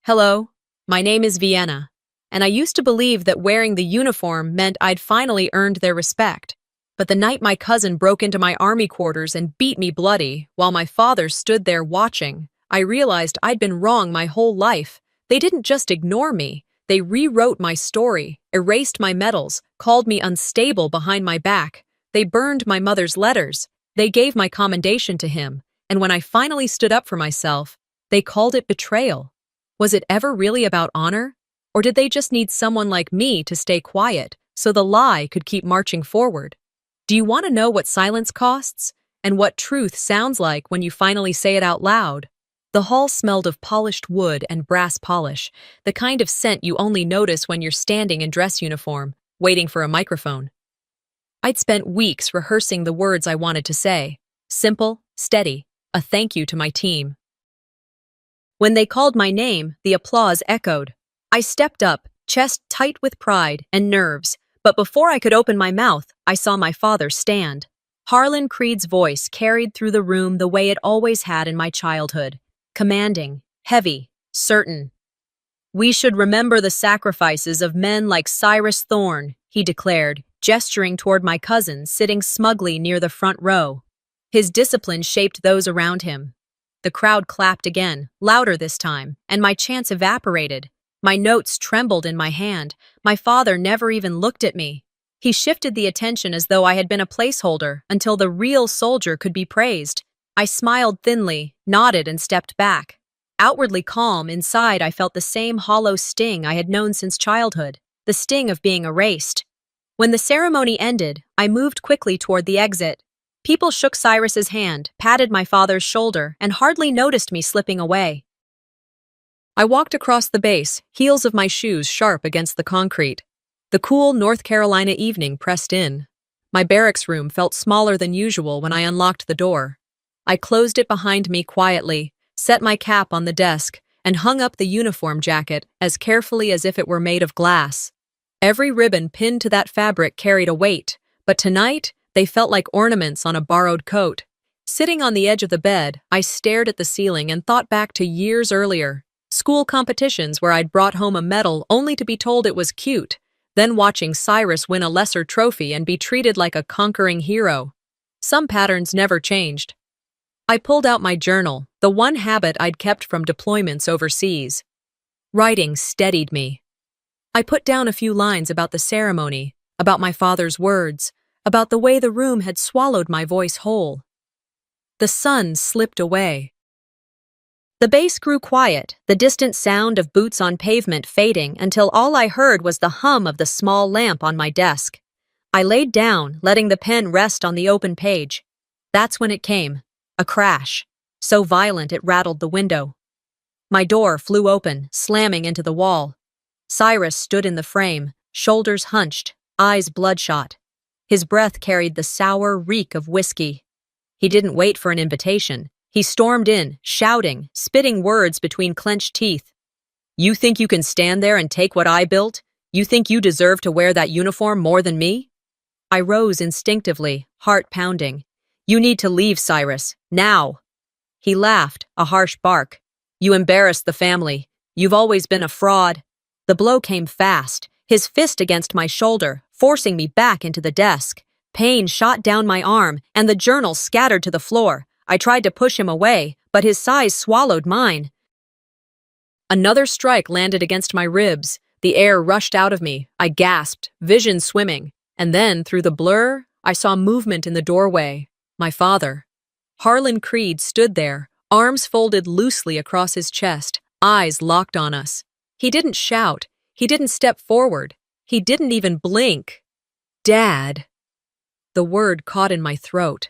Hello, my name is Vienna, and I used to believe that wearing the uniform meant I'd finally earned their respect. But the night my cousin broke into my army quarters and beat me bloody while my father stood there watching, I realized I'd been wrong my whole life. They didn't just ignore me, they rewrote my story, erased my medals, called me unstable behind my back. They burned my mother's letters. They gave my commendation to him, and when I finally stood up for myself, they called it betrayal. Was it ever really about honor? Or did they just need someone like me to stay quiet so the lie could keep marching forward? Do you want to know what silence costs? And what truth sounds like when you finally say it out loud? The hall smelled of polished wood and brass polish, the kind of scent you only notice when you're standing in dress uniform, waiting for a microphone. I'd spent weeks rehearsing the words I wanted to say. Simple, steady, a thank you to my team. When they called my name, the applause echoed. I stepped up, chest tight with pride and nerves, but before I could open my mouth, I saw my father stand. Harlan Creed's voice carried through the room the way it always had in my childhood. Commanding, heavy, certain. "We should remember the sacrifices of men like Cyrus Thorne," he declared, gesturing toward my cousin sitting smugly near the front row. His discipline shaped those around him. The crowd clapped again, louder this time, and my chance evaporated. My notes trembled in my hand. My father never even looked at me. He shifted the attention as though I had been a placeholder until the real soldier could be praised. I smiled thinly, nodded, and stepped back. Outwardly calm, inside I felt the same hollow sting I had known since childhood, the sting of being erased. When the ceremony ended, I moved quickly toward the exit. People shook Cyrus's hand, patted my father's shoulder, and hardly noticed me slipping away. I walked across the base, heels of my shoes sharp against the concrete. The cool North Carolina evening pressed in. My barracks room felt smaller than usual when I unlocked the door. I closed it behind me quietly, set my cap on the desk, and hung up the uniform jacket as carefully as if it were made of glass. Every ribbon pinned to that fabric carried a weight, but tonight, they felt like ornaments on a borrowed coat. Sitting on the edge of the bed, I stared at the ceiling and thought back to years earlier. School competitions where I'd brought home a medal only to be told it was cute, then watching Cyrus win a lesser trophy and be treated like a conquering hero. Some patterns never changed. I pulled out my journal, the one habit I'd kept from deployments overseas. Writing steadied me. I put down a few lines about the ceremony, about my father's words, about the way the room had swallowed my voice whole. The sun slipped away. The bass grew quiet, the distant sound of boots on pavement fading until all I heard was the hum of the small lamp on my desk. I laid down, letting the pen rest on the open page. That's when it came. A crash, so violent it rattled the window. My door flew open, slamming into the wall. Cyrus stood in the frame, shoulders hunched, eyes bloodshot. His breath carried the sour reek of whiskey. He didn't wait for an invitation. He stormed in, shouting, spitting words between clenched teeth. "You think you can stand there and take what I built? You think you deserve to wear that uniform more than me?" I rose instinctively, heart pounding. "You need to leave, Cyrus, now." He laughed, a harsh bark. "You embarrassed the family. You've always been a fraud." The blow came fast, his fist against my shoulder, forcing me back into the desk. Pain shot down my arm, and the journal scattered to the floor. I tried to push him away, but his size swallowed mine. Another strike landed against my ribs. The air rushed out of me. I gasped, vision swimming. And then, through the blur, I saw movement in the doorway. My father. Harlan Creed stood there, arms folded loosely across his chest, eyes locked on us. He didn't shout. He didn't step forward. He didn't even blink. "Dad." The word caught in my throat.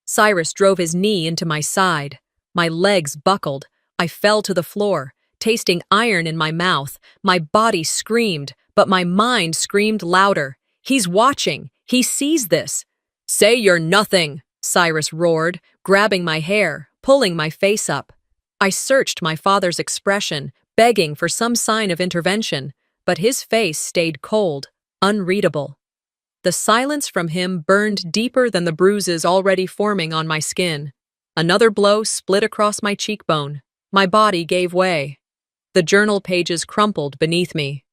Cyrus drove his knee into my side. My legs buckled. I fell to the floor, tasting iron in my mouth. My body screamed, but my mind screamed louder. "He's watching. He sees this." "Say you're nothing," Cyrus roared, grabbing my hair, pulling my face up. I searched my father's expression, begging for some sign of intervention, but his face stayed cold, unreadable. The silence from him burned deeper than the bruises already forming on my skin. Another blow split across my cheekbone. My body gave way. The journal pages crumpled beneath me.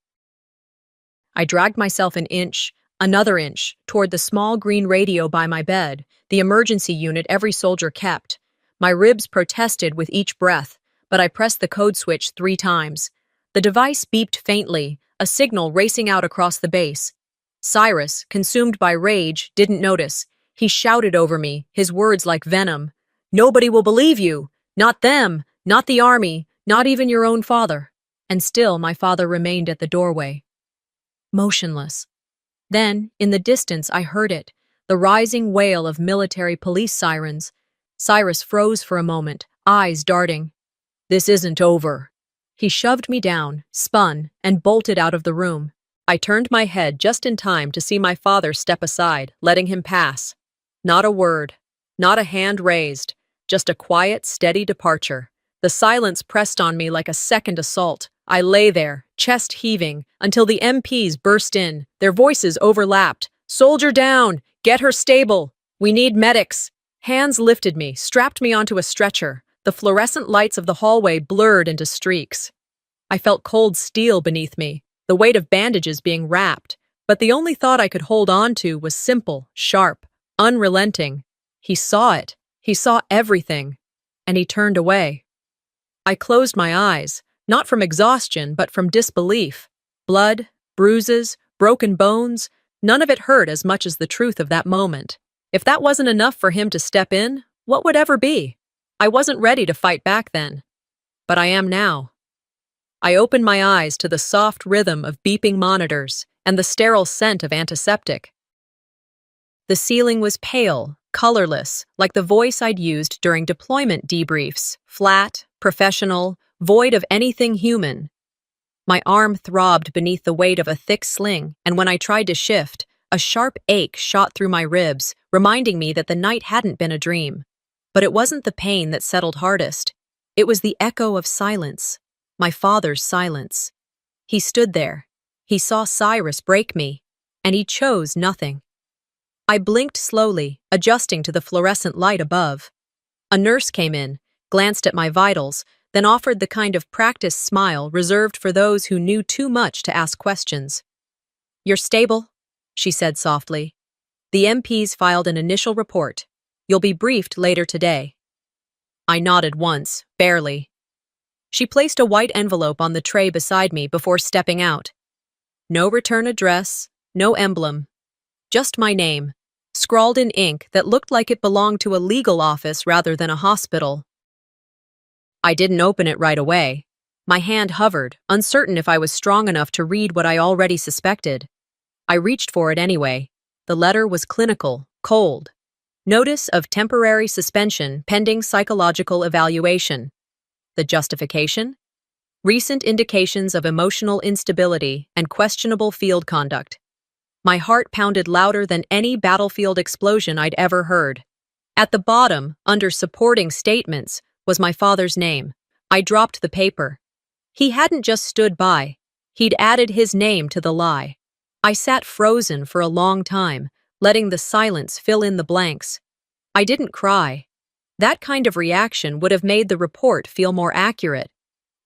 I dragged myself an inch, another inch, toward the small green radio by my bed, the emergency unit every soldier kept. My ribs protested with each breath, but I pressed the code switch 3 times. The device beeped faintly, a signal racing out across the base. Cyrus, consumed by rage, didn't notice. He shouted over me, his words like venom. "Nobody will believe you! Not them! Not the army! Not even your own father!" And still my father remained at the doorway, motionless. Then, in the distance, I heard it, the rising wail of military police sirens. Cyrus froze for a moment, eyes darting. "This isn't over." He shoved me down, spun, and bolted out of the room. I turned my head just in time to see my father step aside, letting him pass. Not a word, not a hand raised, just a quiet, steady departure. The silence pressed on me like a second assault. I lay there, chest heaving, until the MPs burst in. Their voices overlapped. "Soldier down! Get her stable! We need medics!" Hands lifted me, strapped me onto a stretcher. The fluorescent lights of the hallway blurred into streaks. I felt cold steel beneath me, the weight of bandages being wrapped, but the only thought I could hold on to was simple, sharp, unrelenting. He saw it. He saw everything. And he turned away. I closed my eyes, not from exhaustion, but from disbelief. Blood, bruises, broken bones, none of it hurt as much as the truth of that moment. If that wasn't enough for him to step in, what would ever be? I wasn't ready to fight back then. But I am now. I opened my eyes to the soft rhythm of beeping monitors and the sterile scent of antiseptic. The ceiling was pale, colorless, like the voice I'd used during deployment debriefs, flat, professional, void of anything human. My arm throbbed beneath the weight of a thick sling, and when I tried to shift, a sharp ache shot through my ribs, reminding me that the night hadn't been a dream. But it wasn't the pain that settled hardest. It was the echo of silence, my father's silence. He stood there. He saw Cyrus break me, and he chose nothing. I blinked slowly, adjusting to the fluorescent light above. A nurse came in, glanced at my vitals, then offered the kind of practiced smile reserved for those who knew too much to ask questions. "You're stable," she said softly. "The MPs filed an initial report. You'll be briefed later today." I nodded once, barely. She placed a white envelope on the tray beside me before stepping out. No return address, no emblem. Just my name, scrawled in ink that looked like it belonged to a legal office rather than a hospital. I didn't open it right away. My hand hovered, uncertain if I was strong enough to read what I already suspected. I reached for it anyway. The letter was clinical, cold. Notice of temporary suspension pending psychological evaluation. The justification? Recent indications of emotional instability and questionable field conduct. My heart pounded louder than any battlefield explosion I'd ever heard. At the bottom, under supporting statements, was my father's name. I dropped the paper. He hadn't just stood by. He'd added his name to the lie. I sat frozen for a long time, letting the silence fill in the blanks. I didn't cry. That kind of reaction would have made the report feel more accurate.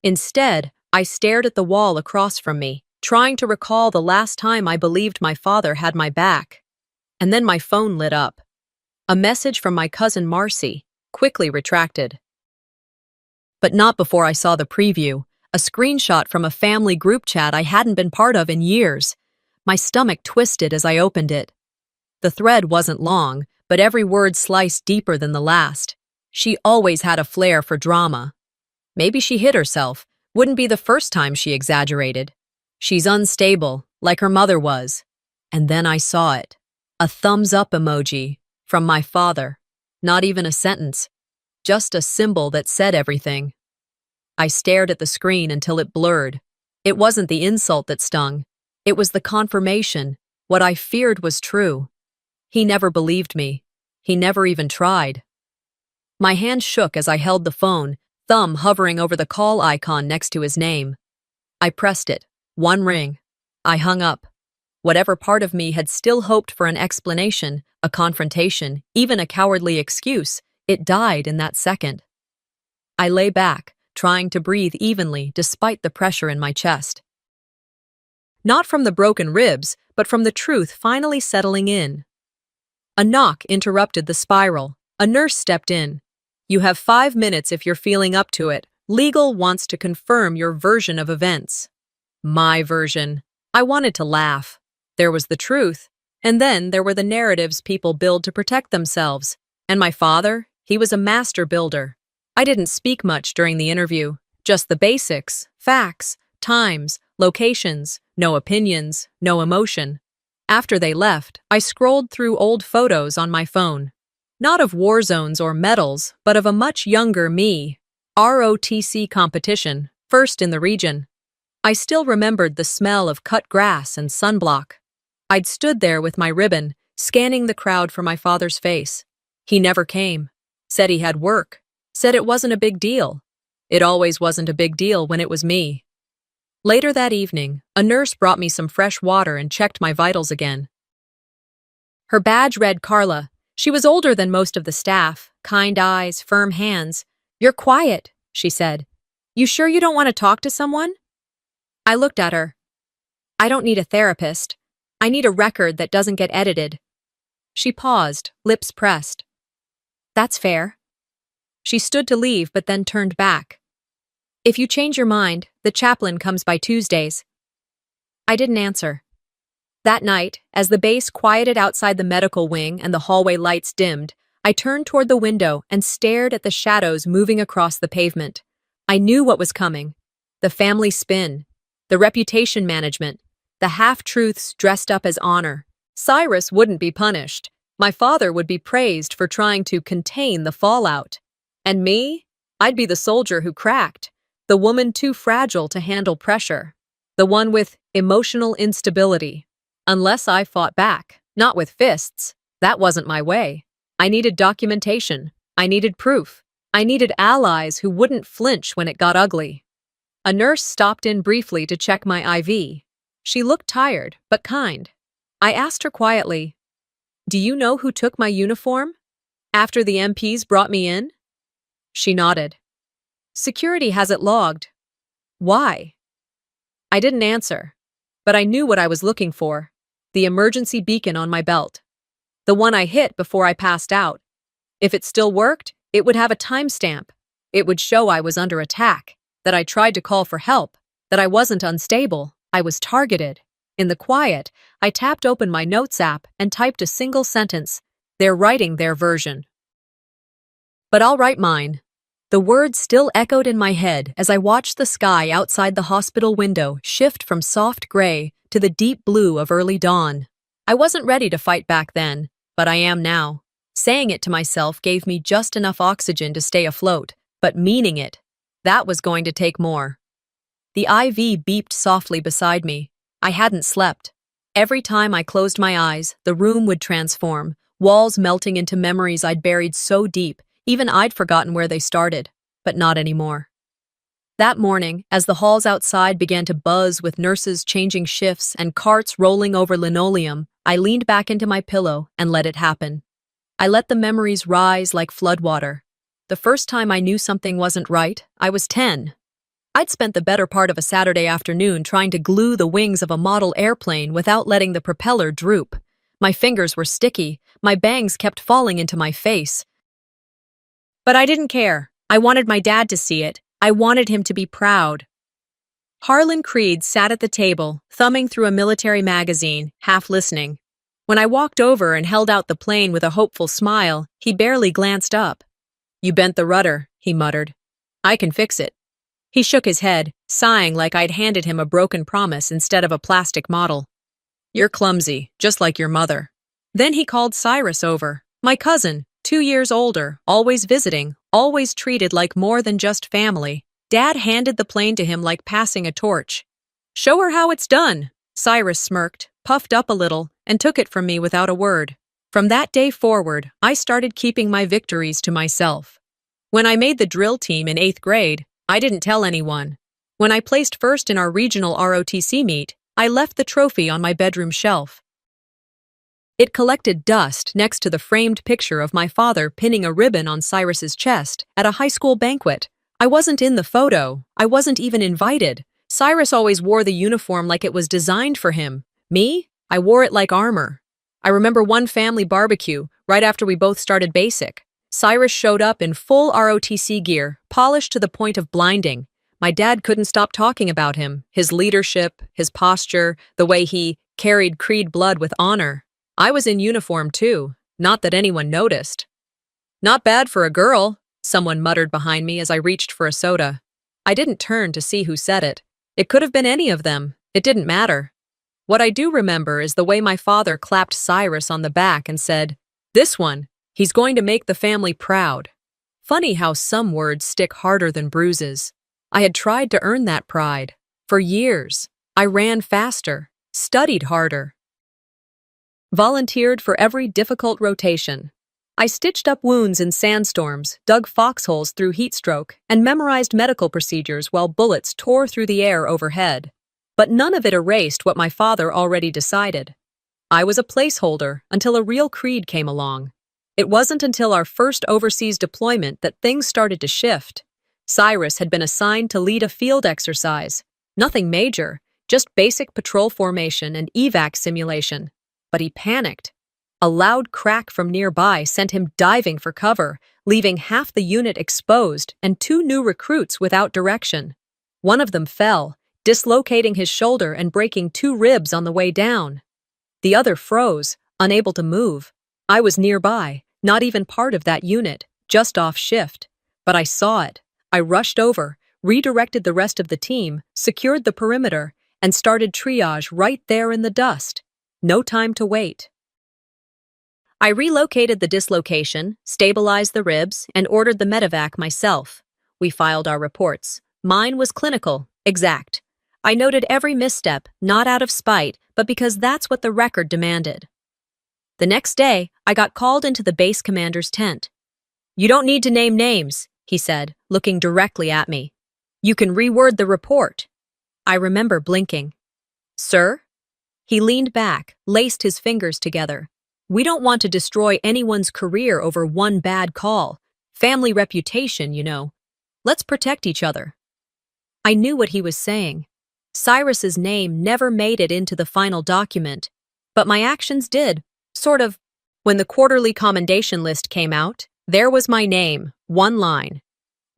Instead, I stared at the wall across from me, trying to recall the last time I believed my father had my back. And then my phone lit up. A message from my cousin Marcy, quickly retracted. But not before I saw the preview, a screenshot from a family group chat I hadn't been part of in years. My stomach twisted as I opened it. The thread wasn't long, but every word sliced deeper than the last. She always had a flair for drama. Maybe she hid herself. Wouldn't be the first time she exaggerated. She's unstable, like her mother was. And then I saw it. A thumbs up emoji from my father. Not even a sentence. Just a symbol that said everything. I stared at the screen until it blurred. It wasn't the insult that stung. It was the confirmation. What I feared was true. He never believed me. He never even tried. My hand shook as I held the phone, thumb hovering over the call icon next to his name. I pressed it. One ring. I hung up. Whatever part of me had still hoped for an explanation, a confrontation, even a cowardly excuse, it died in that second. I lay back, trying to breathe evenly despite the pressure in my chest. Not from the broken ribs, but from the truth finally settling in. A knock interrupted the spiral. A nurse stepped in. "You have 5 minutes if you're feeling up to it. Legal wants to confirm your version of events." My version. I wanted to laugh. There was the truth, and then there were the narratives people build to protect themselves. And my father, he was a master builder. I didn't speak much during the interview, just the basics, facts, times, locations, no opinions, no emotion. After they left, I scrolled through old photos on my phone. Not of war zones or medals, but of a much younger me. ROTC competition, first in the region. I still remembered the smell of cut grass and sunblock. I'd stood there with my ribbon, scanning the crowd for my father's face. He never came. Said he had work. Said it wasn't a big deal. It always wasn't a big deal when it was me. Later that evening, a nurse brought me some fresh water and checked my vitals again. Her badge read Carla. She was older than most of the staff, kind eyes, firm hands. "You're quiet," she said. "You sure you don't want to talk to someone?" I looked at her. "I don't need a therapist. I need a record that doesn't get edited." She paused, lips pressed. "That's fair." She stood to leave but then turned back. "If you change your mind, the chaplain comes by Tuesdays." I didn't answer. That night, as the base quieted outside the medical wing and the hallway lights dimmed, I turned toward the window and stared at the shadows moving across the pavement. I knew what was coming. The family spin, the reputation management, the half-truths dressed up as honor. Cyrus wouldn't be punished. My father would be praised for trying to contain the fallout. And me? I'd be the soldier who cracked, the woman too fragile to handle pressure, the one with emotional instability. Unless I fought back, not with fists. That wasn't my way. I needed documentation. I needed proof. I needed allies who wouldn't flinch when it got ugly. A nurse stopped in briefly to check my IV. She looked tired, but kind. I asked her quietly, "Do you know who took my uniform after the MPs brought me in?" She nodded. "Security has it logged." "Why?" I didn't answer, but I knew what I was looking for. The emergency beacon on my belt. The one I hit before I passed out. If it still worked, it would have a timestamp. It would show I was under attack, that I tried to call for help, that I wasn't unstable, I was targeted. In the quiet, I tapped open my notes app and typed a single sentence. "They're writing their version." But I'll write mine. The words still echoed in my head as I watched the sky outside the hospital window shift from soft gray to the deep blue of early dawn. I wasn't ready to fight back then, but I am now. Saying it to myself gave me just enough oxygen to stay afloat, but meaning it, that was going to take more. The IV beeped softly beside me. I hadn't slept. Every time I closed my eyes, the room would transform, walls melting into memories I'd buried so deep, even I'd forgotten where they started, but not anymore. That morning, as the halls outside began to buzz with nurses changing shifts and carts rolling over linoleum, I leaned back into my pillow and let it happen. I let the memories rise like floodwater. The first time I knew something wasn't right, I was 10. I'd spent the better part of a Saturday afternoon trying to glue the wings of a model airplane without letting the propeller droop. My fingers were sticky, my bangs kept falling into my face. But I didn't care. I wanted my dad to see it. I wanted him to be proud. Harlan Creed sat at the table, thumbing through a military magazine, half listening. When I walked over and held out the plane with a hopeful smile, he barely glanced up. "You bent the rudder," he muttered. "I can fix it." He shook his head, sighing like I'd handed him a broken promise instead of a plastic model. "You're clumsy, just like your mother." Then he called Cyrus over, my cousin, 2 years older, always visiting, always treated like more than just family. Dad handed the plane to him like passing a torch. "Show her how it's done." Cyrus smirked, puffed up a little, and took it from me without a word. From that day forward, I started keeping my victories to myself. When I made the drill team in 8th grade, I didn't tell anyone. When I placed first in our regional ROTC meet, I left the trophy on my bedroom shelf. It collected dust next to the framed picture of my father pinning a ribbon on Cyrus's chest at a high school banquet. I wasn't in the photo. I wasn't even invited. Cyrus always wore the uniform like it was designed for him. Me? I wore it like armor. I remember one family barbecue, right after we both started basic. Cyrus showed up in full ROTC gear, polished to the point of blinding. My dad couldn't stop talking about him, his leadership, his posture, the way he carried Creed blood with honor. I was in uniform too, not that anyone noticed. Not bad for a girl, someone muttered behind me as I reached for a soda. I didn't turn to see who said it. It could have been any of them. It didn't matter. What I do remember is the way my father clapped Cyrus on the back and said, "This one, he's going to make the family proud." Funny how some words stick harder than bruises. I had tried to earn that pride. For years, I ran faster, studied harder, volunteered for every difficult rotation. I stitched up wounds in sandstorms, dug foxholes through heat stroke, and memorized medical procedures while bullets tore through the air overhead. But none of it erased what my father already decided. I was a placeholder until a real Creed came along. It wasn't until our first overseas deployment that things started to shift. Cyrus had been assigned to lead a field exercise. Nothing major, just basic patrol formation and evac simulation. But he panicked. A loud crack from nearby sent him diving for cover, leaving half the unit exposed and 2 new recruits without direction. One of them fell, dislocating his shoulder and breaking 2 ribs on the way down. The other froze, unable to move. I was nearby, not even part of that unit, just off shift. But I saw it. I rushed over, redirected the rest of the team, secured the perimeter, and started triage right there in the dust. No time to wait. I relocated the dislocation, stabilized the ribs, and ordered the medevac myself. We filed our reports. Mine was clinical, exact. I noted every misstep, not out of spite, but because that's what the record demanded. The next day, I got called into the base commander's tent. "You don't need to name names," he said, looking directly at me. "You can reword the report." I remember blinking. "Sir?" He leaned back, laced his fingers together. "We don't want to destroy anyone's career over one bad call. Family reputation, you know. Let's protect each other." I knew what he was saying. Cyrus's name never made it into the final document, but my actions did, sort of. When the quarterly commendation list came out, there was my name, one line.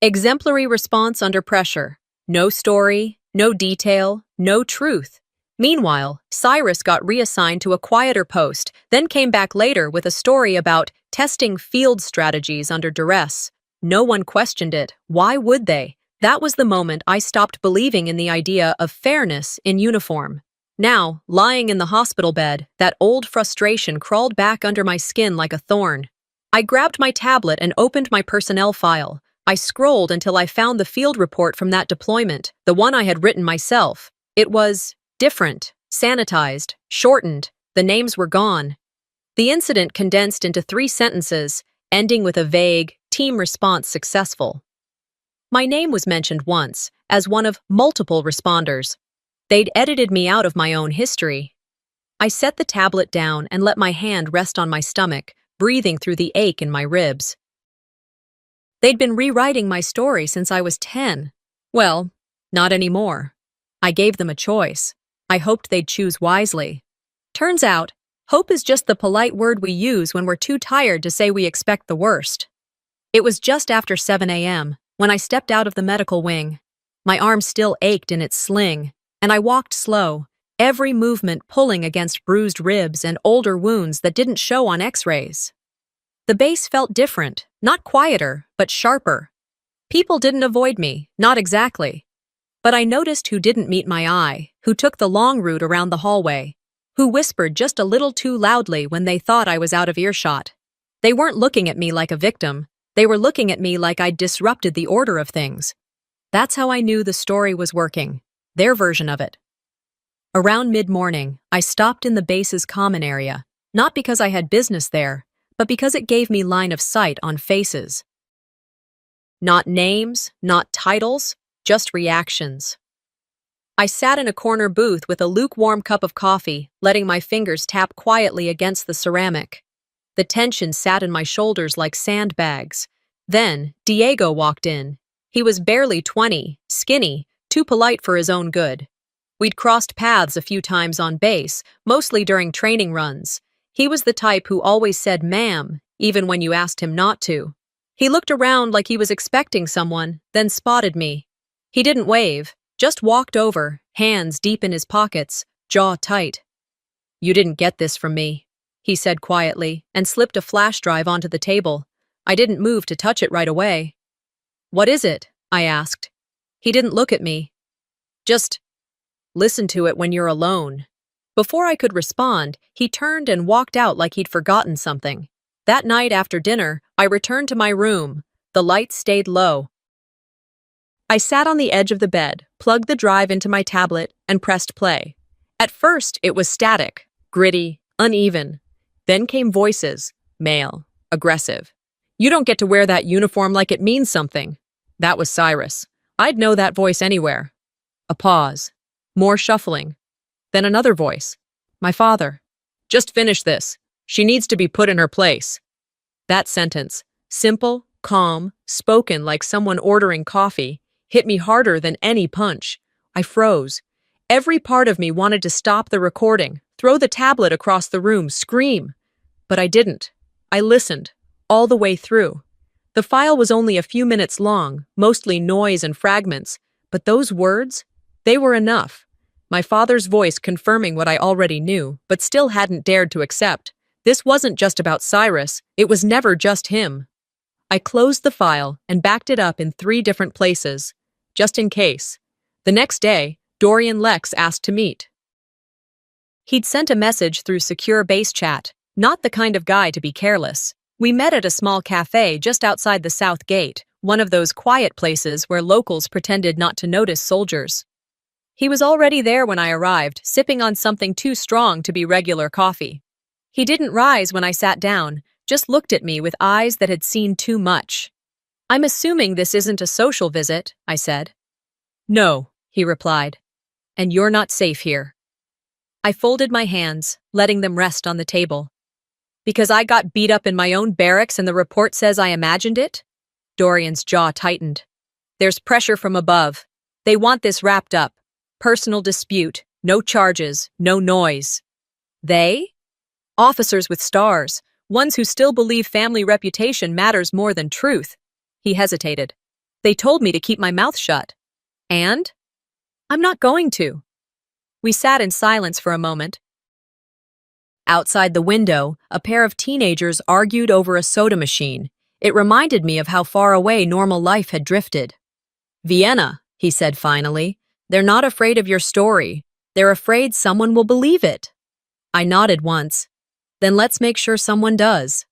Exemplary response under pressure. No story, no detail, no truth. Meanwhile, Cyrus got reassigned to a quieter post, then came back later with a story about testing field strategies under duress. No one questioned it. Why would they? That was the moment I stopped believing in the idea of fairness in uniform. Now, lying in the hospital bed, that old frustration crawled back under my skin like a thorn. I grabbed my tablet and opened my personnel file. I scrolled until I found the field report from that deployment, the one I had written myself. It was different, sanitized, shortened. The names were gone. The incident condensed into 3 sentences, ending with a vague, team response successful. My name was mentioned once, as one of multiple responders. They'd edited me out of my own history. I set the tablet down and let my hand rest on my stomach, breathing through the ache in my ribs. They'd been rewriting my story since I was 10. Well, not anymore. I gave them a choice. I hoped they'd choose wisely. Turns out, hope is just the polite word we use when we're too tired to say we expect the worst. It was just after 7 a.m. when I stepped out of the medical wing. My arm still ached in its sling, and I walked slow, every movement pulling against bruised ribs and older wounds that didn't show on x-rays. The base felt different, not quieter, but sharper. People didn't avoid me, not exactly. But I noticed who didn't meet my eye, who took the long route around the hallway, who whispered just a little too loudly when they thought I was out of earshot. They weren't looking at me like a victim. They were looking at me like I'd disrupted the order of things. That's how I knew the story was working, their version of it. Around mid-morning, I stopped in the base's common area, not because I had business there, but because it gave me line of sight on faces. Not names, not titles, just reactions. I sat in a corner booth with a lukewarm cup of coffee, letting my fingers tap quietly against the ceramic. The tension sat in my shoulders like sandbags. Then, Diego walked in. He was barely 20, skinny, too polite for his own good. We'd crossed paths a few times on base, mostly during training runs. He was the type who always said ma'am, even when you asked him not to. He looked around like he was expecting someone, then spotted me. He didn't wave, just walked over, hands deep in his pockets, jaw tight. "You didn't get this from me," he said quietly, and slipped a flash drive onto the table. I didn't move to touch it right away. "What is it?" I asked. He didn't look at me. "Just listen to it when you're alone." Before I could respond, he turned and walked out like he'd forgotten something. That night after dinner, I returned to my room. The lights stayed low. I sat on the edge of the bed, plugged the drive into my tablet, and pressed play. At first, it was static, gritty, uneven. Then came voices, male, aggressive. "You don't get to wear that uniform like it means something." That was Cyrus. I'd know that voice anywhere. A pause. More shuffling. Then another voice. My father. "Just finish this. She needs to be put in her place." That sentence, simple, calm, spoken like someone ordering coffee, hit me harder than any punch. I froze. Every part of me wanted to stop the recording, throw the tablet across the room, scream. But I didn't. I listened, all the way through. The file was only a few minutes long, mostly noise and fragments, but those words, they were enough. My father's voice confirming what I already knew, but still hadn't dared to accept. This wasn't just about Cyrus, it was never just him. I closed the file and backed it up in 3 different places, just in case. The next day, Dorian Lex asked to meet. He'd sent a message through secure base chat, not the kind of guy to be careless. We met at a small cafe just outside the South Gate, one of those quiet places where locals pretended not to notice soldiers. He was already there when I arrived, sipping on something too strong to be regular coffee. He didn't rise when I sat down, just looked at me with eyes that had seen too much. "I'm assuming this isn't a social visit," I said. "No," he replied. "And you're not safe here." I folded my hands, letting them rest on the table. "Because I got beat up in my own barracks and the report says I imagined it?" Dorian's jaw tightened. "There's pressure from above. They want this wrapped up. Personal dispute, no charges, no noise." "They?" "Officers with stars, ones who still believe family reputation matters more than truth." He hesitated. "They told me to keep my mouth shut." "And?" "I'm not going to." We sat in silence for a moment. Outside the window, a pair of teenagers argued over a soda machine. It reminded me of how far away normal life had drifted. "Vienna," he said finally, "they're not afraid of your story. They're afraid someone will believe it." I nodded once. "Then let's make sure someone does."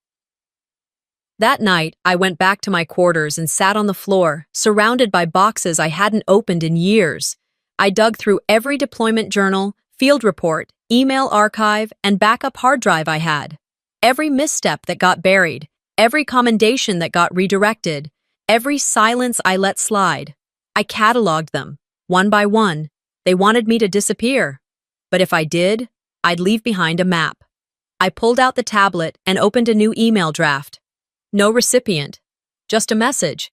That night, I went back to my quarters and sat on the floor, surrounded by boxes I hadn't opened in years. I dug through every deployment journal, field report, email archive, and backup hard drive I had. Every misstep that got buried, every commendation that got redirected, every silence I let slide. I cataloged them, one by one. They wanted me to disappear. But if I did, I'd leave behind a map. I pulled out the tablet and opened a new email draft. No recipient, just a message.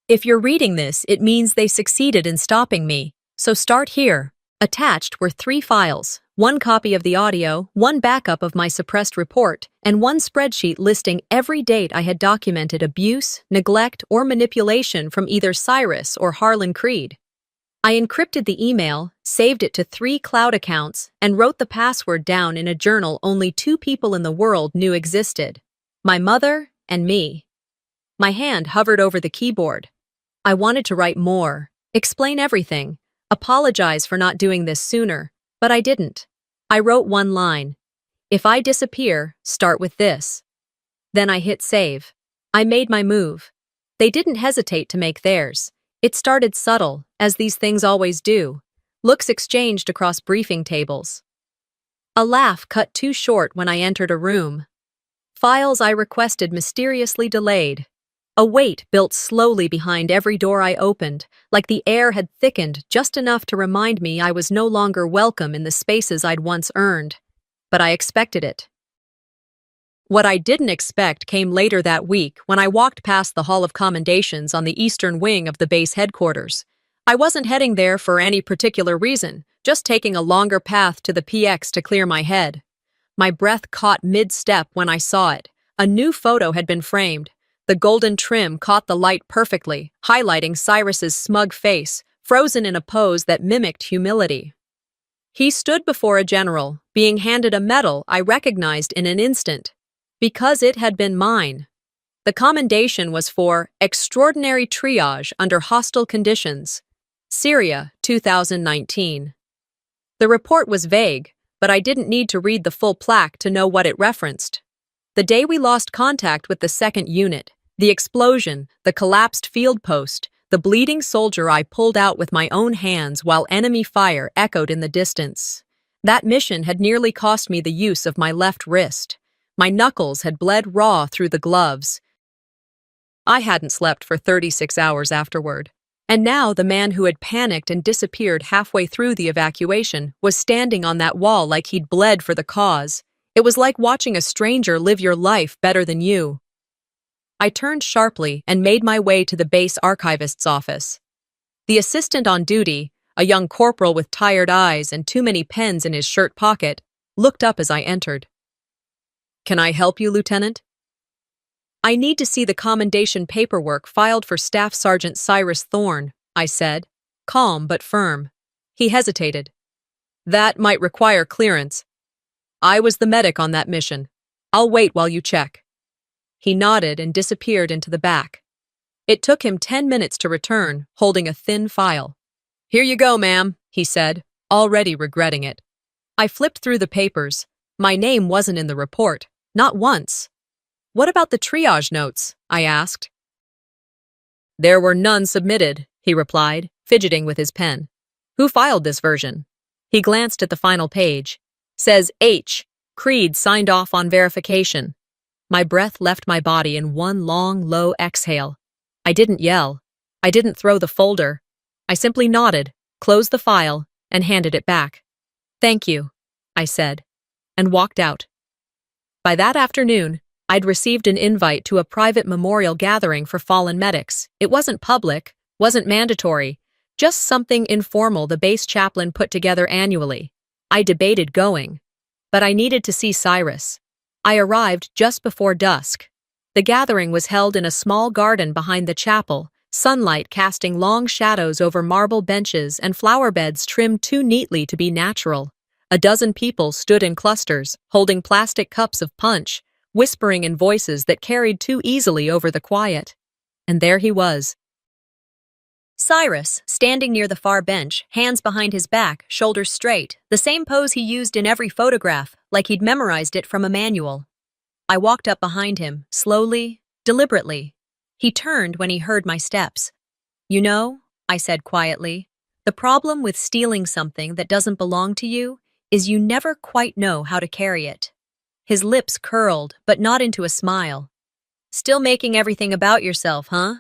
"If you're reading this, it means they succeeded in stopping me. So start here." Attached were 3 files, 1 copy of the audio, 1 backup of my suppressed report, and 1 spreadsheet listing every date I had documented abuse, neglect, or manipulation from either Cyrus or Harlan Creed. I encrypted the email, saved it to 3 cloud accounts, and wrote the password down in a journal only 2 people in the world knew existed: my mother and me. My hand hovered over the keyboard. I wanted to write more, explain everything, apologize for not doing this sooner, but I didn't. I wrote 1 line. "If I disappear, start with this." Then I hit save. I made my move. They didn't hesitate to make theirs. It started subtle, as these things always do. Looks exchanged across briefing tables. A laugh cut too short when I entered a room. Files I requested mysteriously delayed. A weight built slowly behind every door I opened, like the air had thickened just enough to remind me I was no longer welcome in the spaces I'd once earned. But I expected it. What I didn't expect came later that week when I walked past the Hall of Commendations on the eastern wing of the base headquarters. I wasn't heading there for any particular reason, just taking a longer path to the PX to clear my head. My breath caught mid-step when I saw it. A new photo had been framed. The golden trim caught the light perfectly, highlighting Cyrus's smug face, frozen in a pose that mimicked humility. He stood before a general, being handed a medal I recognized in an instant, because it had been mine. The commendation was for Extraordinary Triage Under Hostile Conditions, Syria, 2019. The report was vague, but I didn't need to read the full plaque to know what it referenced. The day we lost contact with the second unit, the explosion, the collapsed field post, the bleeding soldier I pulled out with my own hands while enemy fire echoed in the distance. That mission had nearly cost me the use of my left wrist. My knuckles had bled raw through the gloves. I hadn't slept for 36 hours afterward. And now the man who had panicked and disappeared halfway through the evacuation was standing on that wall like he'd bled for the cause. It was like watching a stranger live your life better than you. I turned sharply and made my way to the base archivist's office. The assistant on duty, a young corporal with tired eyes and too many pens in his shirt pocket, looked up as I entered. "Can I help you, Lieutenant?" "I need to see the commendation paperwork filed for Staff Sergeant Cyrus Thorne," I said, calm but firm. He hesitated. "That might require clearance. I was the medic on that mission. I'll wait while you check." He nodded and disappeared into the back. It took him 10 minutes to return, holding a thin file. "Here you go, ma'am," he said, already regretting it. I flipped through the papers. My name wasn't in the report, not once. "What about the triage notes?" I asked. "There were none submitted," he replied, fidgeting with his pen. "Who filed this version?" He glanced at the final page. "Says H. Creed signed off on verification." My breath left my body in one long, low exhale. I didn't yell. I didn't throw the folder. I simply nodded, closed the file, and handed it back. "Thank you," I said, and walked out. By that afternoon, I'd received an invite to a private memorial gathering for fallen medics. It wasn't public, wasn't mandatory, just something informal the base chaplain put together annually. I debated going, but I needed to see Cyrus. I arrived just before dusk. The gathering was held in a small garden behind the chapel, sunlight casting long shadows over marble benches and flower beds trimmed too neatly to be natural. A dozen people stood in clusters, holding plastic cups of punch, whispering in voices that carried too easily over the quiet. And there he was. Cyrus, standing near the far bench, hands behind his back, shoulders straight, the same pose he used in every photograph, like he'd memorized it from a manual. I walked up behind him, slowly, deliberately. He turned when he heard my steps. "You know," I said quietly, "the problem with stealing something that doesn't belong to you is you never quite know how to carry it." His lips curled, but not into a smile. "Still making everything about yourself, huh?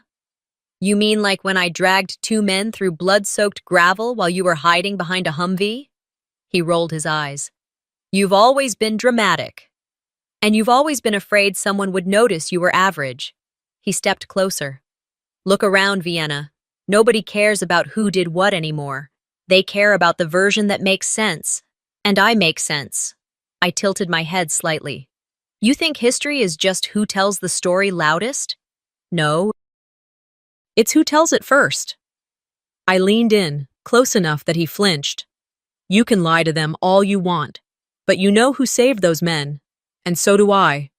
You mean like when I dragged 2 men through blood-soaked gravel while you were hiding behind a Humvee?" He rolled his eyes. "You've always been dramatic. And you've always been afraid someone would notice you were average." He stepped closer. "Look around, Vienna. Nobody cares about who did what anymore. They care about the version that makes sense. And I make sense." I tilted my head slightly. "You think history is just who tells the story loudest?" "No. It's who tells it first." I leaned in, close enough that he flinched. "You can lie to them all you want, but you know who saved those men, and so do I."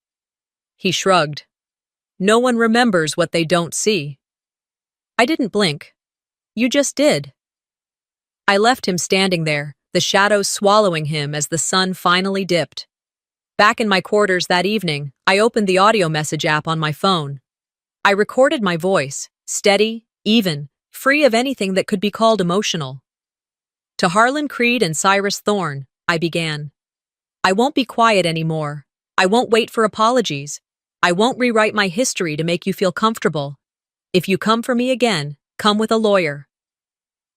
He shrugged. "No one remembers what they don't see." I didn't blink. "You just did." I left him standing there, the shadows swallowing him as the sun finally dipped. Back in my quarters that evening, I opened the audio message app on my phone. I recorded my voice, steady, even, free of anything that could be called emotional. "To Harlan Creed and Cyrus Thorne," I began. "I won't be quiet anymore. I won't wait for apologies. I won't rewrite my history to make you feel comfortable. If you come for me again, come with a lawyer."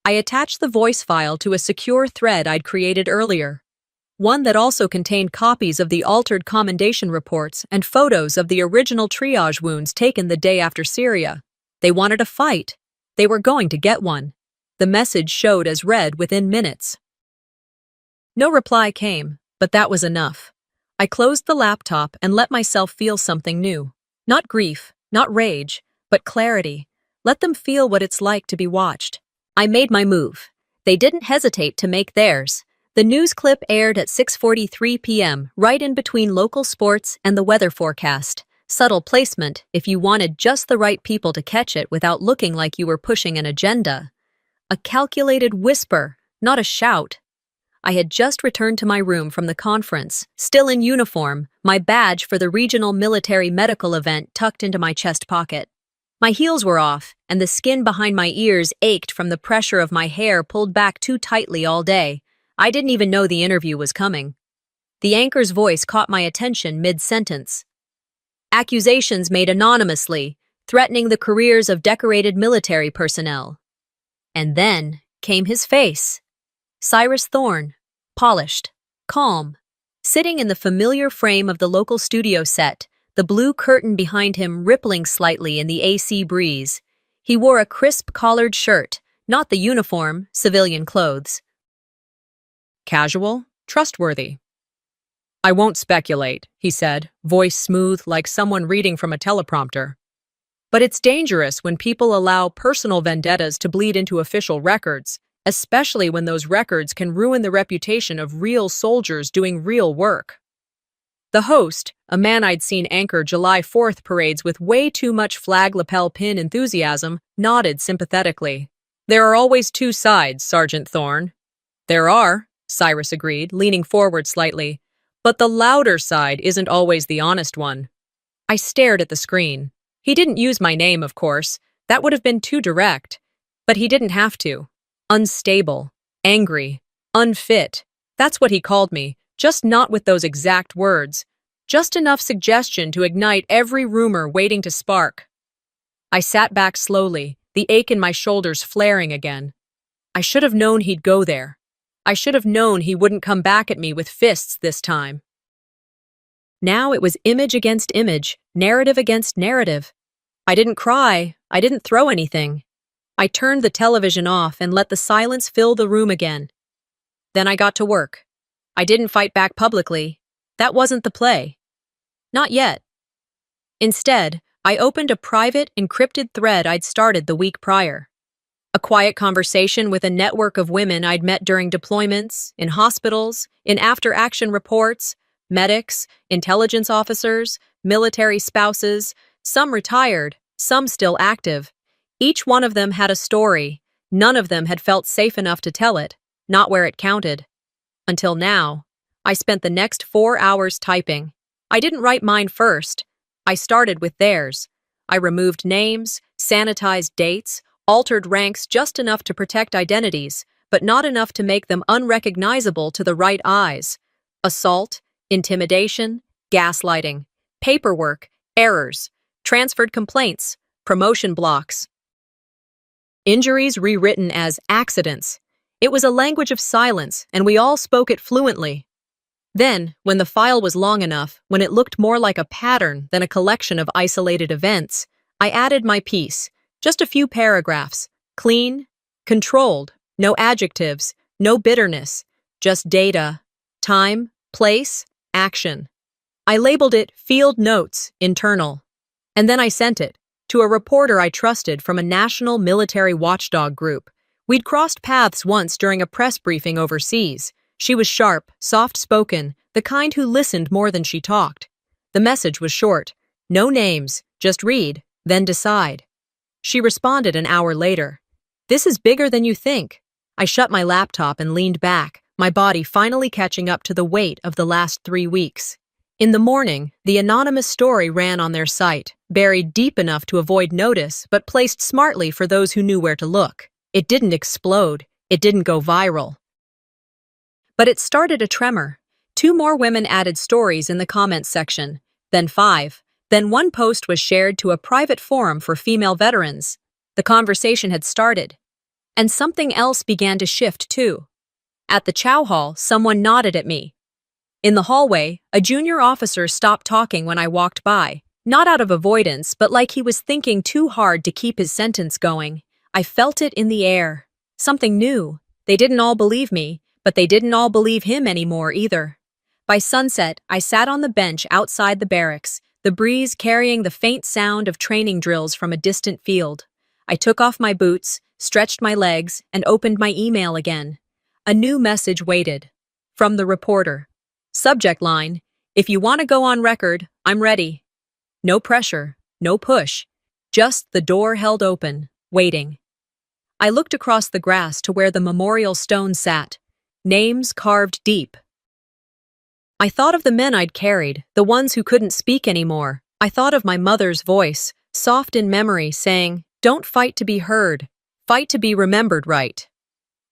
I attached the voice file to a secure thread I'd created earlier. one that also contained copies of the altered commendation reports and photos of the original triage wounds taken the day after Syria. They wanted a fight. They were going to get one. The message showed as read within minutes. No reply came, but that was enough. I closed the laptop and let myself feel something new. Not grief, not rage, but clarity. Let them feel what it's like to be watched. I made my move. They didn't hesitate to make theirs. The news clip aired at 6:43 p.m., right in between local sports and the weather forecast. Subtle placement if you wanted just the right people to catch it without looking like you were pushing an agenda. A calculated whisper, not a shout. I had just returned to my room from the conference, still in uniform, my badge for the regional military medical event tucked into my chest pocket. My heels were off, and the skin behind my ears ached from the pressure of my hair pulled back too tightly all day. I didn't even know the interview was coming. The anchor's voice caught my attention mid-sentence. Accusations made anonymously, threatening the careers of decorated military personnel. And then came his face. Cyrus Thorne, polished, calm, sitting in the familiar frame of the local studio set, the blue curtain behind him rippling slightly in the AC breeze. He wore a crisp collared shirt, not the uniform, civilian clothes. Casual, trustworthy. "I won't speculate," he said, voice smooth like someone reading from a teleprompter. "But it's dangerous when people allow personal vendettas to bleed into official records, especially when those records can ruin the reputation of real soldiers doing real work." The host, a man I'd seen anchor July 4th parades with way too much flag lapel pin enthusiasm, nodded sympathetically. "There are always two sides, Sergeant Thorne." "There are," Cyrus agreed, leaning forward slightly. "But the louder side isn't always the honest one." I stared at the screen. He didn't use my name, of course. That would have been too direct. But he didn't have to. Unstable, angry, unfit. That's what he called me, just not with those exact words. Just enough suggestion to ignite every rumor waiting to spark. I sat back slowly, the ache in my shoulders flaring again. I should have known he'd go there. I should have known he wouldn't come back at me with fists this time. Now it was image against image, narrative against narrative. I didn't cry. I didn't throw anything. I turned the television off and let the silence fill the room again. Then I got to work. I didn't fight back publicly. That wasn't the play. Not yet. Instead, I opened a private, encrypted thread I'd started the week prior. A quiet conversation with a network of women I'd met during deployments, in hospitals, in after-action reports, medics, intelligence officers, military spouses, some retired, some still active. Each one of them had a story. None of them had felt safe enough to tell it, not where it counted. Until now, I spent the next 4 hours typing. I didn't write mine first. I started with theirs. I removed names, sanitized dates, altered ranks just enough to protect identities, but not enough to make them unrecognizable to the right eyes. Assault, intimidation, gaslighting, paperwork, errors, transferred complaints, promotion blocks. Injuries rewritten as accidents. It was a language of silence, and we all spoke it fluently. Then, when the file was long enough, when it looked more like a pattern than a collection of isolated events, I added my piece. Just a few paragraphs. Clean, controlled, no adjectives, no bitterness, just data, time, place, action. I labeled it Field Notes, Internal. And then I sent it to a reporter I trusted from a national military watchdog group. We'd crossed paths once during a press briefing overseas. She was sharp, soft-spoken, the kind who listened more than she talked. The message was short. No names, just read, then decide. She responded an hour later. "This is bigger than you think." I shut my laptop and leaned back, my body finally catching up to the weight of the last 3 weeks. In the morning, the anonymous story ran on their site, buried deep enough to avoid notice, but placed smartly for those who knew where to look. It didn't explode. It didn't go viral. But it started a tremor. 2 more women added stories in the comments section, then 5. Then one post was shared to a private forum for female veterans. The conversation had started. And something else began to shift too. At the chow hall, someone nodded at me. In the hallway, a junior officer stopped talking when I walked by, not out of avoidance, but like he was thinking too hard to keep his sentence going. I felt it in the air. Something new. They didn't all believe me, but they didn't all believe him anymore either. By sunset, I sat on the bench outside the barracks, the breeze carrying the faint sound of training drills from a distant field. I took off my boots, stretched my legs, and opened my email again. A new message waited. From the reporter. Subject line, "If you want to go on record, I'm ready." No pressure, no push, just the door held open, waiting. I looked across the grass to where the memorial stone sat, names carved deep. I thought of the men I'd carried, the ones who couldn't speak anymore. I thought of my mother's voice, soft in memory, saying, "Don't fight to be heard, fight to be remembered right."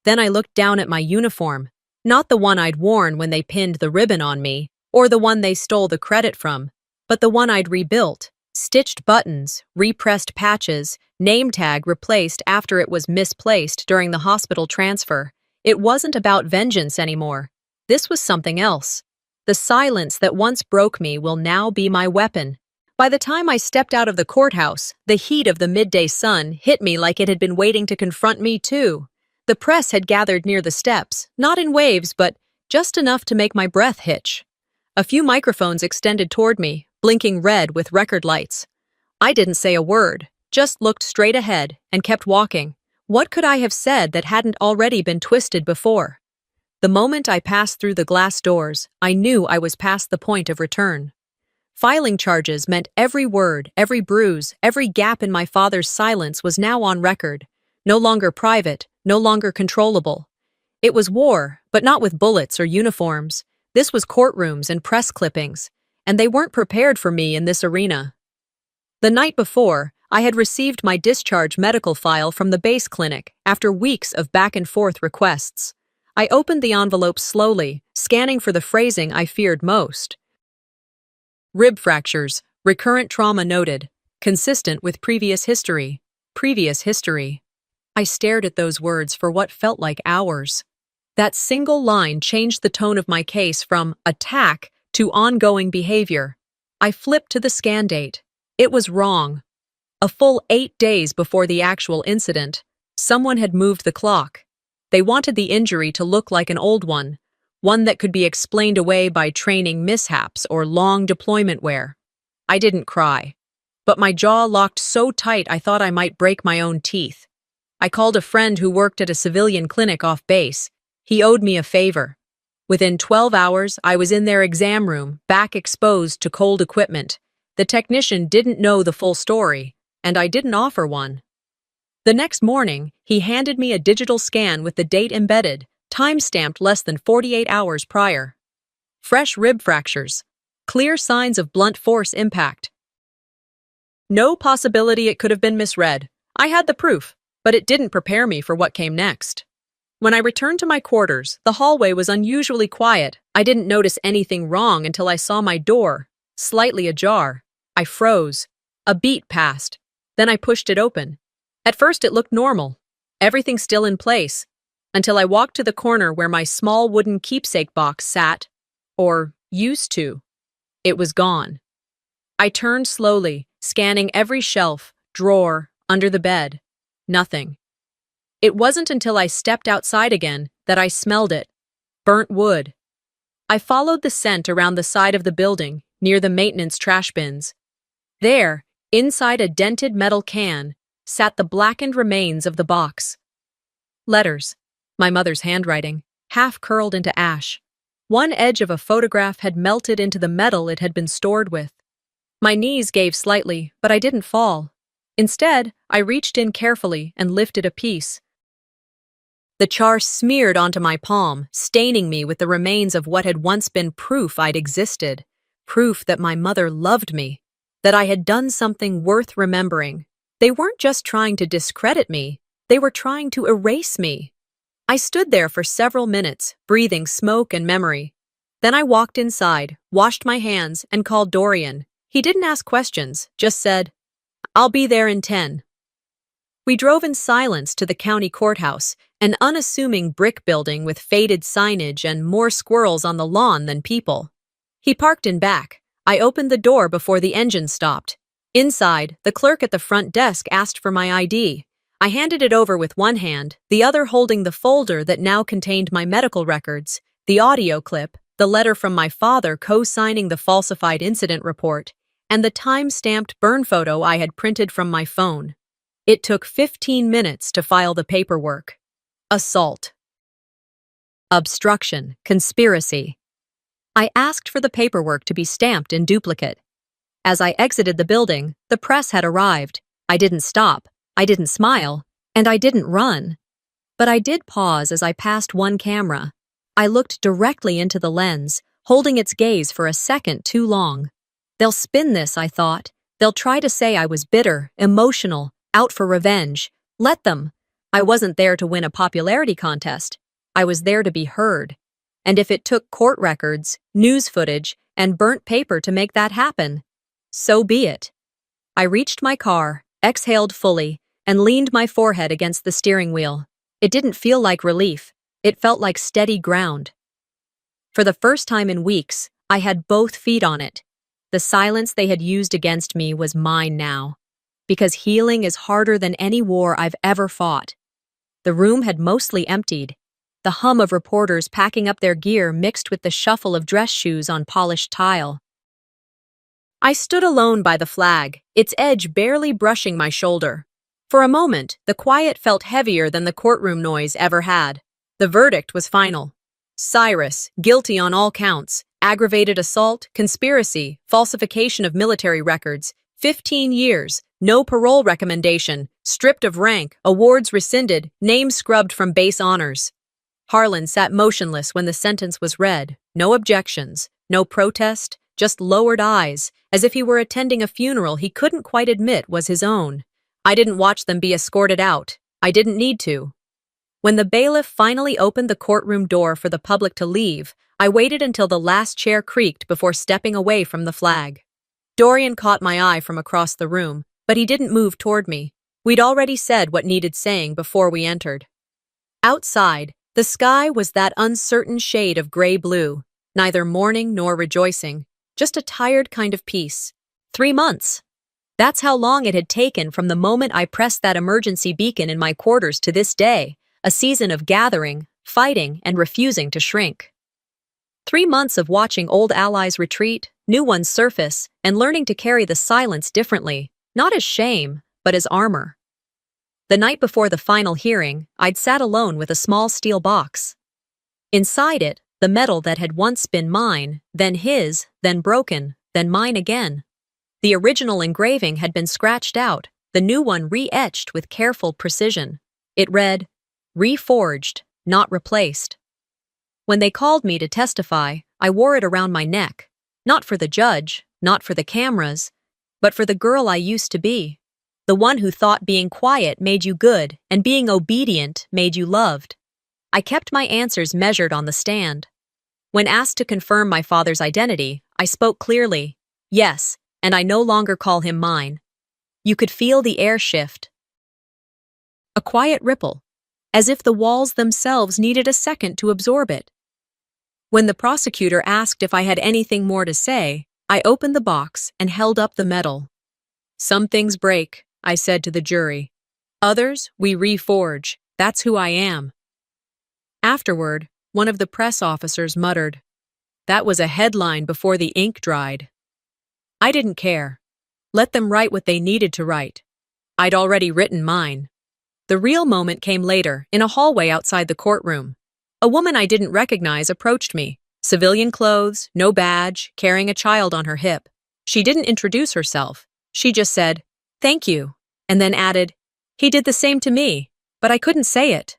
Then I looked down at my uniform, not the one I'd worn when they pinned the ribbon on me, or the one they stole the credit from, but the one I'd rebuilt, stitched buttons, repressed patches, name tag replaced after it was misplaced during the hospital transfer. It wasn't about vengeance anymore. This was something else. The silence that once broke me will now be my weapon. By the time I stepped out of the courthouse, the heat of the midday sun hit me like it had been waiting to confront me too. The press had gathered near the steps, not in waves, but just enough to make my breath hitch. A few microphones extended toward me, blinking red with record lights. I didn't say a word, just looked straight ahead and kept walking. What could I have said that hadn't already been twisted before? The moment I passed through the glass doors, I knew I was past the point of return. Filing charges meant every word, every bruise, every gap in my father's silence was now on record. No longer private, no longer controllable. It was war, but not with bullets or uniforms. This was courtrooms and press clippings, and they weren't prepared for me in this arena. The night before, I had received my discharge medical file from the base clinic after weeks of back-and-forth requests. I opened the envelope slowly, scanning for the phrasing I feared most. Rib fractures, recurrent trauma noted, consistent with previous history. Previous history. I stared at those words for what felt like hours. That single line changed the tone of my case from attack to ongoing behavior. I flipped to the scan date. It was wrong. A full 8 days before the actual incident, someone had moved the clock. They wanted the injury to look like an old one that could be explained away by training mishaps or long deployment wear. I didn't cry, but my jaw locked so tight I thought I might break my own teeth. I called a friend who worked at a civilian clinic off base. He owed me a favor. Within 12 hours, I was in their exam room, back exposed to cold equipment. The technician didn't know the full story, and I didn't offer one. The next morning, he handed me a digital scan with the date embedded, time-stamped less than 48 hours prior. Fresh rib fractures. Clear signs of blunt force impact. No possibility it could have been misread. I had the proof, but it didn't prepare me for what came next. When I returned to my quarters, the hallway was unusually quiet. I didn't notice anything wrong until I saw my door, slightly ajar. I froze. A beat passed. Then I pushed it open. At first it looked normal. Everything still in place. Until I walked to the corner where my small wooden keepsake box sat. Or used to. It was gone. I turned slowly, scanning every shelf, drawer, under the bed. Nothing. It wasn't until I stepped outside again that I smelled it. Burnt wood. I followed the scent around the side of the building, near the maintenance trash bins. There, inside a dented metal can, sat the blackened remains of the box. Letters. My mother's handwriting, half curled into ash. One edge of a photograph had melted into the metal it had been stored with. My knees gave slightly, but I didn't fall. Instead, I reached in carefully and lifted a piece. The char smeared onto my palm, staining me with the remains of what had once been proof I'd existed. Proof that my mother loved me. That I had done something worth remembering. They weren't just trying to discredit me, they were trying to erase me. I stood there for several minutes, breathing smoke and memory. Then I walked inside, washed my hands, and called Dorian. He didn't ask questions, just said, "I'll be there in 10." We drove in silence to the county courthouse, An unassuming brick building with faded signage and more squirrels on the lawn than people. He parked in back. I opened the door before the engine stopped. Inside, the clerk at the front desk asked for my ID. I handed it over with one hand, the other holding the folder that now contained my medical records, the audio clip, the letter from my father co-signing the falsified incident report, and the time-stamped burn photo I had printed from my phone. It took 15 minutes to file the paperwork. Assault. Obstruction. Conspiracy. I asked for the paperwork to be stamped in duplicate. As I exited the building, the press had arrived. I didn't stop, I didn't smile, and I didn't run. But I did pause as I passed one camera. I looked directly into the lens, holding its gaze for a second too long. They'll spin this, I thought. They'll try to say I was bitter, emotional, out for revenge. Let them. I wasn't there to win a popularity contest. I was there to be heard. And if it took court records, news footage, and burnt paper to make that happen, so be it. I reached my car, exhaled fully, and leaned my forehead against the steering wheel. It didn't feel like relief. It felt like steady ground. For the first time in weeks, I had both feet on it. The silence they had used against me was mine now. Because healing is harder than any war I've ever fought. The room had mostly emptied. The hum of reporters packing up their gear mixed with the shuffle of dress shoes on polished tile. I stood alone by the flag, its edge barely brushing my shoulder. For a moment, the quiet felt heavier than the courtroom noise ever had. The verdict was final. Cyrus, guilty on all counts, aggravated assault, conspiracy, falsification of military records, 15 years, no parole recommendation, stripped of rank, awards rescinded, name scrubbed from base honors. Harlan sat motionless when the sentence was read. No objections, no protest, just lowered eyes, as if he were attending a funeral he couldn't quite admit was his own. I didn't watch them be escorted out. I didn't need to. When the bailiff finally opened the courtroom door for the public to leave, I waited until the last chair creaked before stepping away from the flag. Dorian caught my eye from across the room, but he didn't move toward me. We'd already said what needed saying before we entered. Outside, the sky was that uncertain shade of gray-blue, neither mourning nor rejoicing, just a tired kind of peace. 3 months. That's how long it had taken from the moment I pressed that emergency beacon in my quarters to this day, a season of gathering, fighting, and refusing to shrink. 3 months of watching old allies retreat, new ones surface, and learning to carry the silence differently, not as shame, but as armor. The night before the final hearing, I'd sat alone with a small steel box. Inside it, the metal that had once been mine, then his, then broken, then mine again. The original engraving had been scratched out, the new one re-etched with careful precision. It read, "Reforged, not replaced." When they called me to testify, I wore it around my neck, not for the judge, not for the cameras, but for the girl I used to be, the one who thought being quiet made you good and being obedient made you loved. I kept my answers measured on the stand. When asked to confirm my father's identity, I spoke clearly, yes, and I no longer call him mine. You could feel the air shift. A quiet ripple, as if the walls themselves needed a second to absorb it. When the prosecutor asked if I had anything more to say, I opened the box and held up the medal. "Some things break," I said to the jury. "Others, we reforge. That's who I am." Afterward, one of the press officers muttered, "That was a headline before the ink dried." I didn't care. Let them write what they needed to write. I'd already written mine. The real moment came later, in a hallway outside the courtroom. A woman I didn't recognize approached me. Civilian clothes, no badge, carrying a child on her hip. She didn't introduce herself. She just said, "Thank you," and then added, "He did the same to me, but I couldn't say it."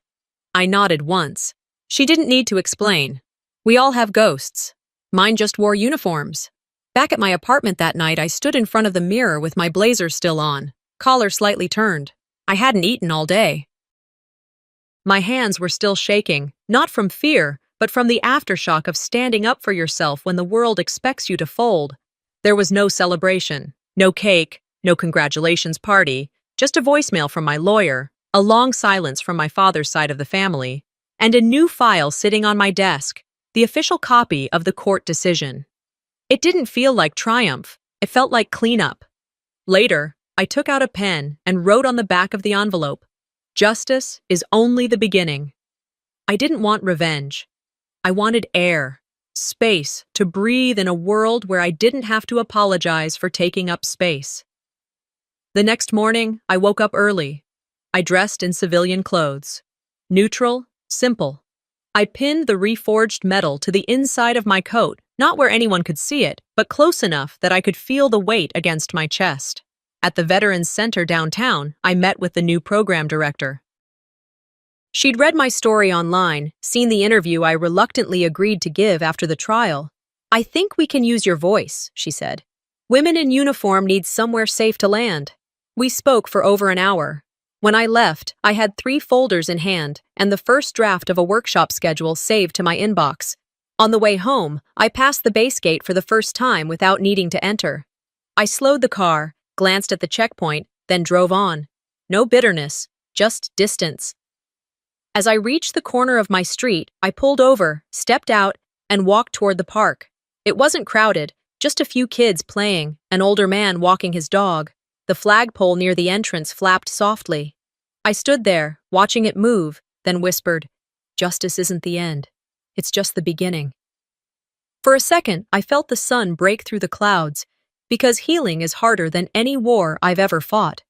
I nodded once. She didn't need to explain. We all have ghosts. Mine just wore uniforms. Back at my apartment that night, I stood in front of the mirror with my blazer still on, collar slightly turned. I hadn't eaten all day. My hands were still shaking, not from fear, but from the aftershock of standing up for yourself when the world expects you to fold. There was no celebration, no cake, no congratulations party, just a voicemail from my lawyer. a long silence from my father's side of the family, and a new file sitting on my desk, the official copy of the court decision. It didn't feel like triumph, it felt like cleanup. Later, I took out a pen and wrote on the back of the envelope, "Justice is only the beginning." I didn't want revenge. I wanted air, space to breathe in a world where I didn't have to apologize for taking up space. The next morning, I woke up early. I dressed in civilian clothes. Neutral, simple. I pinned the reforged metal to the inside of my coat, not where anyone could see it, but close enough that I could feel the weight against my chest. At the Veterans Center downtown, I met with the new program director. She'd read my story online, seen the interview I reluctantly agreed to give after the trial. "I think we can use your voice," she said. "Women in uniform need somewhere safe to land." We spoke for over an hour. When I left, I had 3 folders in hand and the first draft of a workshop schedule saved to my inbox. On the way home, I passed the base gate for the first time without needing to enter. I slowed the car, glanced at the checkpoint, then drove on. No bitterness, just distance. As I reached the corner of my street, I pulled over, stepped out, and walked toward the park. It wasn't crowded, just a few kids playing, an older man walking his dog. The flagpole near the entrance flapped softly. I stood there, watching it move, then whispered, "Justice isn't the end. It's just the beginning." For a second, I felt the sun break through the clouds, because healing is harder than any war I've ever fought.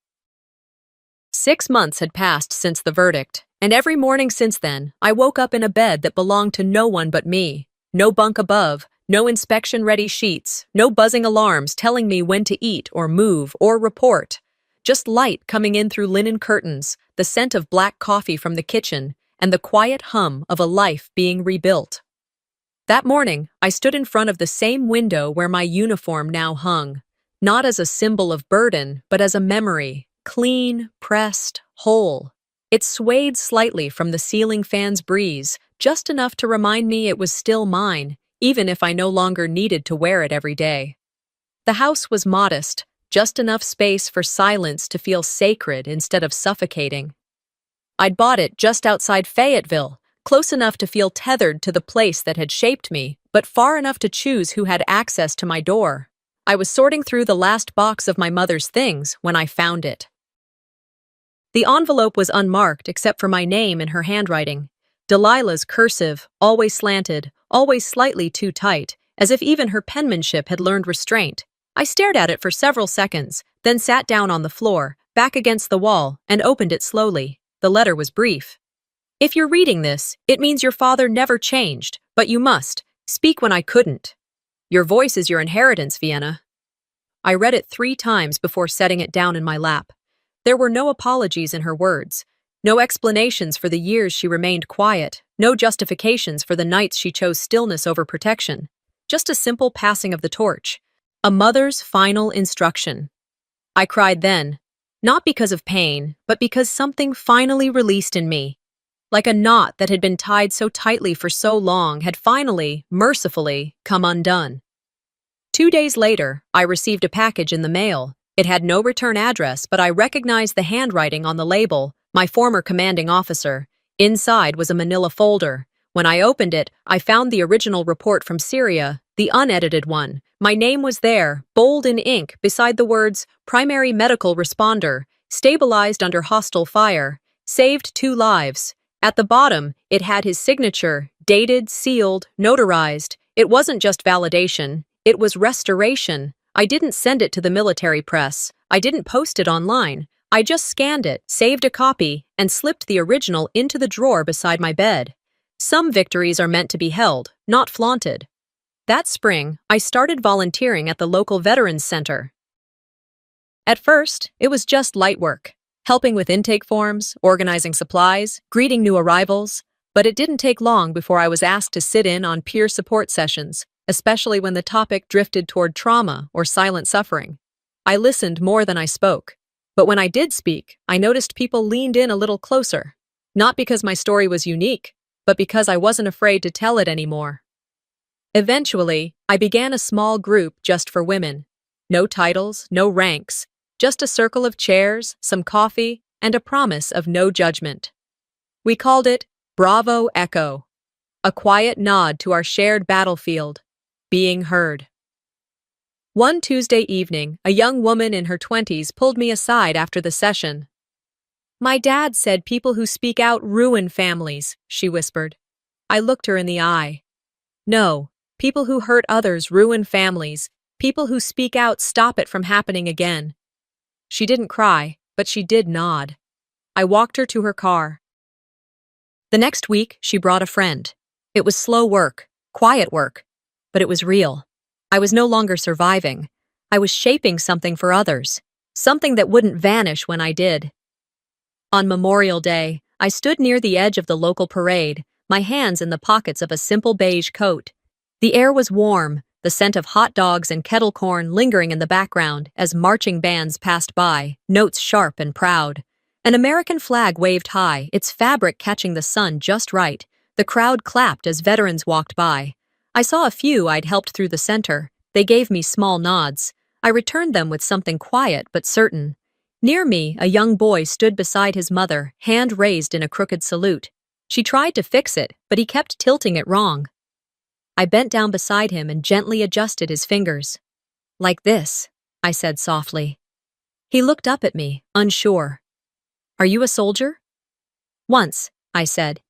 6 months had passed since the verdict, and every morning since then, I woke up in a bed that belonged to no one but me. No bunk above, no inspection-ready sheets, no buzzing alarms telling me when to eat or move or report. Just light coming in through linen curtains, the scent of black coffee from the kitchen, and the quiet hum of a life being rebuilt. That morning, I stood in front of the same window where my uniform now hung, not as a symbol of burden, but as a memory, clean, pressed, whole. It swayed slightly from the ceiling fan's breeze, just enough to remind me it was still mine, even if I no longer needed to wear it every day. The house was modest, just enough space for silence to feel sacred instead of suffocating. I'd bought it just outside Fayetteville, close enough to feel tethered to the place that had shaped me, but far enough to choose who had access to my door. I was sorting through the last box of my mother's things when I found it. The envelope was unmarked except for my name in her handwriting. Delilah's cursive, always slanted, always slightly too tight, as if even her penmanship had learned restraint. I stared at it for several seconds, then sat down on the floor, back against the wall, and opened it slowly. The letter was brief. "If you're reading this, it means your father never changed, but you must. Speak when I couldn't. Your voice is your inheritance, Vienna." I read it 3 times before setting it down in my lap. There were no apologies in her words, no explanations for the years she remained quiet, no justifications for the nights she chose stillness over protection. Just a simple passing of the torch. A mother's final instruction. I cried then, not because of pain, but because something finally released in me. Like a knot that had been tied so tightly for so long had finally, mercifully, come undone. 2 days later, I received a package in the mail. It had no return address, but I recognized the handwriting on the label, my former commanding officer. Inside was a manila folder. When I opened it, I found the original report from Syria, the unedited one. My name was there, bold in ink, beside the words, "Primary Medical Responder, Stabilized under Hostile Fire, Saved 2 lives. At the bottom, it had his signature, dated, sealed, notarized. It wasn't just validation, it was restoration. I didn't send it to the military press. I didn't post it online. I just scanned it, saved a copy, and slipped the original into the drawer beside my bed. Some victories are meant to be held, not flaunted. That spring, I started volunteering at the local Veterans Center. At first, it was just light work, helping with intake forms, organizing supplies, greeting new arrivals, but it didn't take long before I was asked to sit in on peer support sessions, especially when the topic drifted toward trauma or silent suffering. I listened more than I spoke, but when I did speak, I noticed people leaned in a little closer, not because my story was unique, but because I wasn't afraid to tell it anymore. Eventually, I began a small group just for women. No titles, no ranks, just a circle of chairs, some coffee, and a promise of no judgment. We called it Bravo Echo, a quiet nod to our shared battlefield, being heard. One Tuesday evening, a young woman in her 20s pulled me aside after the session. "My dad said people who speak out ruin families," she whispered. I looked her in the eye. "No, people who hurt others ruin families. People who speak out stop it from happening again." She didn't cry, but she did nod. I walked her to her car. The next week, she brought a friend. It was slow work, quiet work, but it was real. I was no longer surviving. I was shaping something for others, something that wouldn't vanish when I did. On Memorial Day, I stood near the edge of the local parade, my hands in the pockets of a simple beige coat. The air was warm, the scent of hot dogs and kettle corn lingering in the background as marching bands passed by, notes sharp and proud. An American flag waved high, its fabric catching the sun just right. The crowd clapped as veterans walked by. I saw a few I'd helped through the center. They gave me small nods. I returned them with something quiet but certain. Near me, a young boy stood beside his mother, hand raised in a crooked salute. She tried to fix it, but he kept tilting it wrong. I bent down beside him and gently adjusted his fingers. "Like this," I said softly. He looked up at me, unsure. "Are you a soldier?" "Once," I said.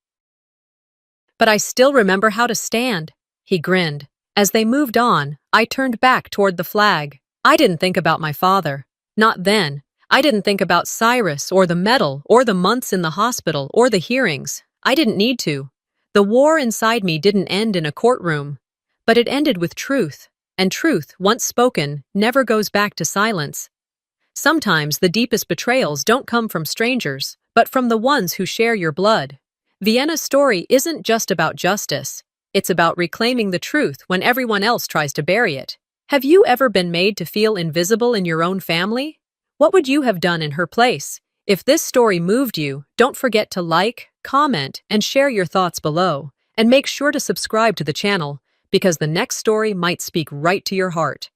"But I still remember how to stand." He grinned. As they moved on, I turned back toward the flag. I didn't think about my father. Not then. I didn't think about Cyrus or the medal or the months in the hospital or the hearings. I didn't need to. The war inside me didn't end in a courtroom. But it ended with truth. And truth, once spoken, never goes back to silence. Sometimes the deepest betrayals don't come from strangers, but from the ones who share your blood. Vienna's story isn't just about justice. It's about reclaiming the truth when everyone else tries to bury it. Have you ever been made to feel invisible in your own family? What would you have done in her place? If this story moved you, don't forget to like, comment, and share your thoughts below. And make sure to subscribe to the channel, because the next story might speak right to your heart.